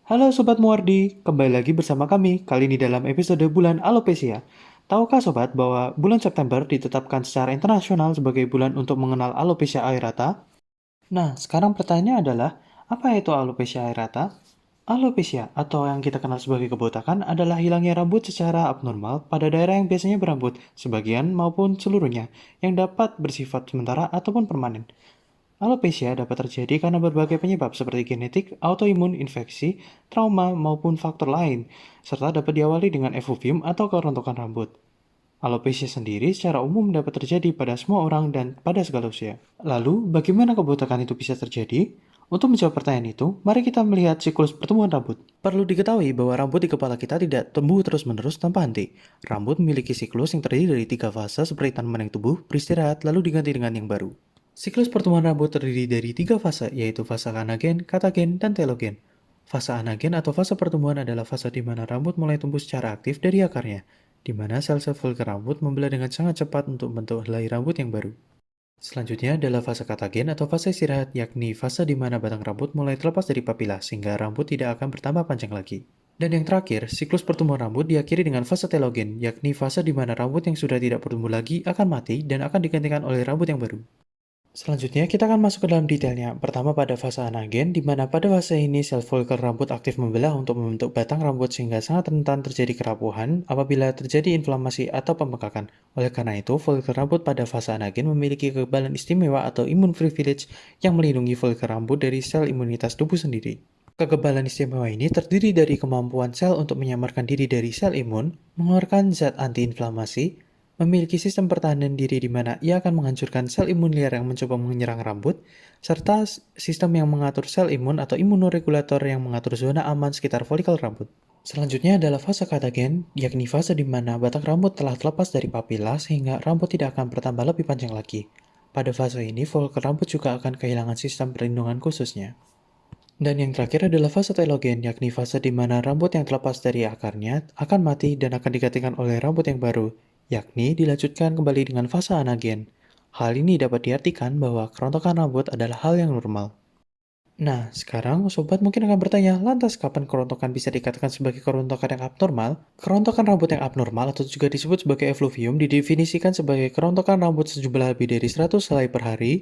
Halo Sobat Muardi, kembali lagi bersama kami, kali ini dalam episode bulan alopecia. Tahukah Sobat bahwa bulan September ditetapkan secara internasional sebagai bulan untuk mengenal alopecia areata? Nah, sekarang pertanyaannya adalah, apa itu alopecia areata? Alopecia, atau yang kita kenal sebagai kebotakan, adalah hilangnya rambut secara abnormal pada daerah yang biasanya berambut, sebagian maupun seluruhnya, yang dapat bersifat sementara ataupun permanen. Alopecia dapat terjadi karena berbagai penyebab seperti genetik, autoimun, infeksi, trauma, maupun faktor lain, serta dapat diawali dengan efluvium atau kerontokan rambut. Alopecia sendiri secara umum dapat terjadi pada semua orang dan pada segala usia. Lalu, bagaimana kebotakan itu bisa terjadi? Untuk menjawab pertanyaan itu, mari kita melihat siklus pertumbuhan rambut. Perlu diketahui bahwa rambut di kepala kita tidak tumbuh terus-menerus tanpa henti. Rambut memiliki siklus yang terdiri dari 3 fase seperti tanaman yang tumbuh, beristirahat, lalu diganti dengan yang baru. Siklus pertumbuhan rambut terdiri dari 3 fase, yaitu fase anagen, katagen, dan telogen. Fase anagen atau fase pertumbuhan adalah fase di mana rambut mulai tumbuh secara aktif dari akarnya, di mana sel-sel folikel rambut membelah dengan sangat cepat untuk membentuk helai rambut yang baru. Selanjutnya adalah fase katagen atau fase istirahat, yakni fase di mana batang rambut mulai terlepas dari papila sehingga rambut tidak akan bertambah panjang lagi. Dan yang terakhir, siklus pertumbuhan rambut diakhiri dengan fase telogen, yakni fase di mana rambut yang sudah tidak bertumbuh lagi akan mati dan akan digantikan oleh rambut yang baru. Selanjutnya, kita akan masuk ke dalam detailnya. Pertama pada fase anagen, di mana pada fase ini sel folikel rambut aktif membelah untuk membentuk batang rambut sehingga sangat rentan terjadi kerapuhan apabila terjadi inflamasi atau pembengkakan. Oleh karena itu, folikel rambut pada fase anagen memiliki kekebalan istimewa atau imun privilege yang melindungi folikel rambut dari sel imunitas tubuh sendiri. Kekebalan istimewa ini terdiri dari kemampuan sel untuk menyamarkan diri dari sel imun, mengeluarkan zat antiinflamasi, memiliki sistem pertahanan diri di mana ia akan menghancurkan sel imun liar yang mencoba menyerang rambut, serta sistem yang mengatur sel imun atau imunoregulator yang mengatur zona aman sekitar folikel rambut. Selanjutnya adalah fase katagen, yakni fase di mana batang rambut telah terlepas dari papila sehingga rambut tidak akan bertambah lebih panjang lagi. Pada fase ini, folikel rambut juga akan kehilangan sistem perlindungan khususnya. Dan yang terakhir adalah fase telogen, yakni fase di mana rambut yang terlepas dari akarnya akan mati dan akan digantikan oleh rambut yang baru, yakni dilanjutkan kembali dengan fase anagen. Hal ini dapat diartikan bahwa kerontokan rambut adalah hal yang normal. Nah, sekarang sobat mungkin akan bertanya, lantas kapan kerontokan bisa dikatakan sebagai kerontokan yang abnormal? Kerontokan rambut yang abnormal atau juga disebut sebagai efluvium didefinisikan sebagai kerontokan rambut sejumlah lebih dari 100 helai per hari,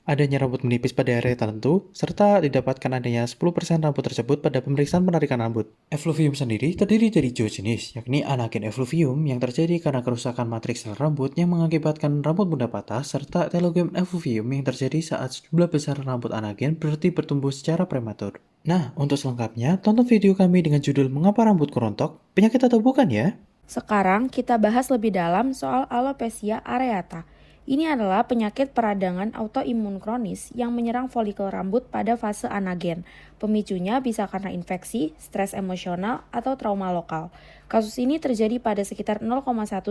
adanya rambut menipis pada area tertentu, serta didapatkan adanya 10% rambut tersebut pada pemeriksaan penarikan rambut. Efluvium sendiri terdiri dari dua jenis, yakni anagen efluvium yang terjadi karena kerusakan matriks sel rambut yang mengakibatkan rambut mudah patah, serta telogen efluvium yang terjadi saat jumlah besar rambut anagen berhenti bertumbuh secara prematur. Nah, untuk selengkapnya, tonton video kami dengan judul Mengapa Rambut Kerontok? Penyakit atau bukan ya? Sekarang kita bahas lebih dalam soal alopecia areata. Ini adalah penyakit peradangan autoimun kronis yang menyerang folikel rambut pada fase anagen. Pemicunya bisa karena infeksi, stres emosional, atau trauma lokal. Kasus ini terjadi pada sekitar 0,1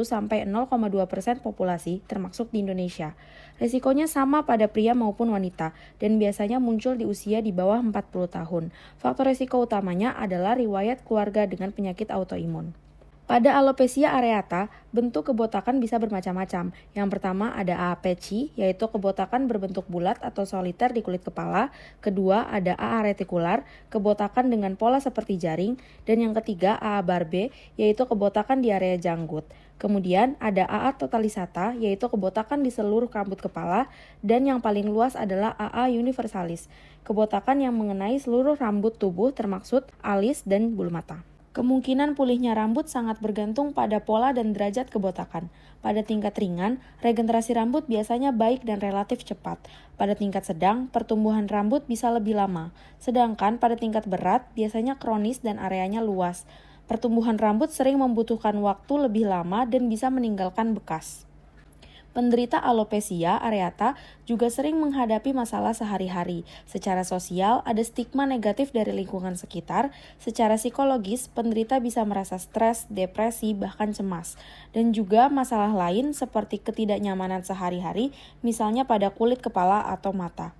sampai 0,2% populasi, termasuk di Indonesia. Risikonya sama pada pria maupun wanita, dan biasanya muncul di usia di bawah 40 tahun. Faktor risiko utamanya adalah riwayat keluarga dengan penyakit autoimun. Pada alopecia areata, bentuk kebotakan bisa bermacam-macam. Yang pertama ada AA patchy, yaitu kebotakan berbentuk bulat atau soliter di kulit kepala. Kedua ada AA retikular, kebotakan dengan pola seperti jaring. Dan yang ketiga AA barbe, yaitu kebotakan di area janggut. Kemudian ada AA totalisata, yaitu kebotakan di seluruh rambut kepala. Dan yang paling luas adalah AA universalis, kebotakan yang mengenai seluruh rambut tubuh termaksud alis dan bulu mata. Kemungkinan pulihnya rambut sangat bergantung pada pola dan derajat kebotakan. Pada tingkat ringan, regenerasi rambut biasanya baik dan relatif cepat. Pada tingkat sedang, pertumbuhan rambut bisa lebih lama. Sedangkan pada tingkat berat, biasanya kronis dan areanya luas. Pertumbuhan rambut sering membutuhkan waktu lebih lama dan bisa meninggalkan bekas. Penderita alopecia areata juga sering menghadapi masalah sehari-hari. Secara sosial, ada stigma negatif dari lingkungan sekitar. Secara psikologis, penderita bisa merasa stres, depresi, bahkan cemas. Dan juga masalah lain seperti ketidaknyamanan sehari-hari, misalnya pada kulit kepala atau mata.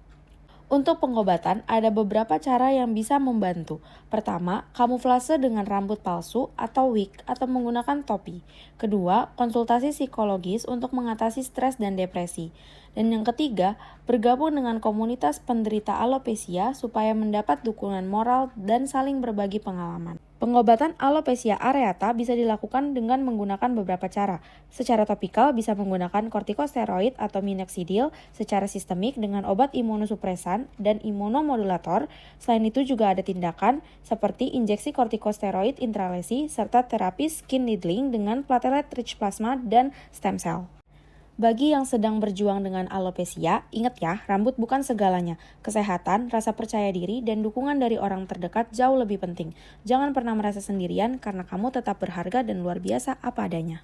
Untuk pengobatan, ada beberapa cara yang bisa membantu. Pertama, kamuflase dengan rambut palsu atau wig atau menggunakan topi. Kedua, konsultasi psikologis untuk mengatasi stres dan depresi. Dan yang ketiga, bergabung dengan komunitas penderita alopecia supaya mendapat dukungan moral dan saling berbagi pengalaman. Pengobatan alopecia areata bisa dilakukan dengan menggunakan beberapa cara. Secara topikal bisa menggunakan kortikosteroid atau minoxidil, secara sistemik dengan obat imunosupresan dan imunomodulator. Selain itu juga ada tindakan seperti injeksi kortikosteroid intralesi serta terapi skin needling dengan platelet-rich plasma dan stem cell. Bagi yang sedang berjuang dengan alopecia, ingat ya, rambut bukan segalanya. Kesehatan, rasa percaya diri, dan dukungan dari orang terdekat jauh lebih penting. Jangan pernah merasa sendirian karena kamu tetap berharga dan luar biasa apa adanya.